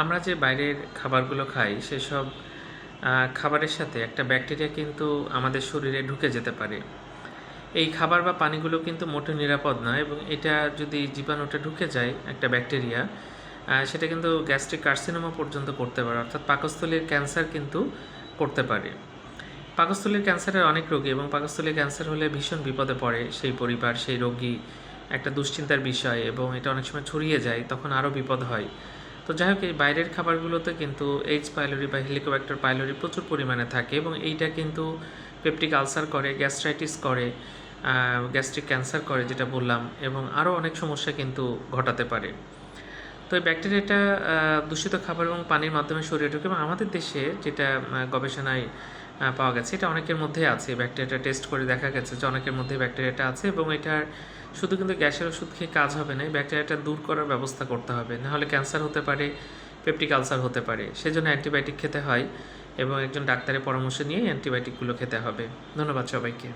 আমরা যে বাইরের খাবারগুলো খাই সেসব খাবারের সাথে একটা ব্যাকটেরিয়া কিন্তু আমাদের শরীরে ঢুকে যেতে পারে। এই খাবার বা পানিগুলো কিন্তু মোটেও নিরাপদ নয় এবং এটা যদি জীবাণুটা ঢুকে যায় একটা ব্যাকটেরিয়া, সেটা কিন্তু গ্যাস্ট্রিক কার্সিনোমা পর্যন্ত করতে পারে, অর্থাৎ পাকস্থলীর ক্যান্সার কিন্তু করতে পারে। পাকস্থলীর ক্যান্সারের অনেক রোগী এবং পাকস্থলীর ক্যান্সার হলে ভীষণ বিপদে পড়ে সেই পরিবার, সেই রোগী, একটা দুশ্চিন্তার বিষয় এবং এটা অনেক সময় ছড়িয়ে যায়, তখন আরও বিপদ হয়। তো যাই হোক, এই বাইরের খাবারগুলোতে কিন্তু এইচ পাইলোরি বা হেলিকোব্যাক্টার পাইলোরি প্রচুর পরিমাণে থাকে এবং এইটা কিন্তু পেপটিক আলসার করে, গ্যাস্ট্রাইটিস করে, গ্যাস্ট্রিক ক্যান্সার করে যেটা বললাম, এবং আরও অনেক সমস্যা কিন্তু ঘটাতে পারে। তো এই ব্যাকটেরিয়াটা দূষিত খাবার এবং পানির মাধ্যমে শরীরে ঢুকে এবং আমাদের দেশে যেটা গবেষণায় পাওয়া গেছে, এটা অনেকের মধ্যেই আছে। ব্যাকটেরিয়াটা টেস্ট করে দেখা গেছে যে অনেকের মধ্যে ব্যাকটেরিয়াটা আছে এবং এটার শুধু কিন্তু গ্যাসের ওষুধ খেয়ে কাজ হবে না, এই ব্যাকটেরিয়াটা দূর করার ব্যবস্থা করতে হবে, নাহলে ক্যান্সার হতে পারে, পেপটিক আলসার হতে পারে। সেজন্য অ্যান্টিবায়োটিক খেতে হয় এবং একজন ডাক্তারের পরামর্শ নিয়ে অ্যান্টিবায়োটিকগুলো খেতে হবে। ধন্যবাদ সবাইকে।